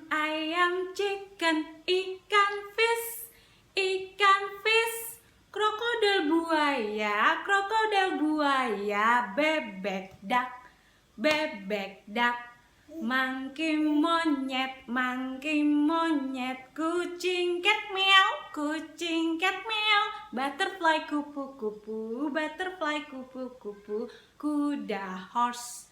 ayam chicken, ikan fish, krokodil buaya, bebek duck, monkey monyet, kucing cat meow, butterfly kupu-kupu, kuda horse.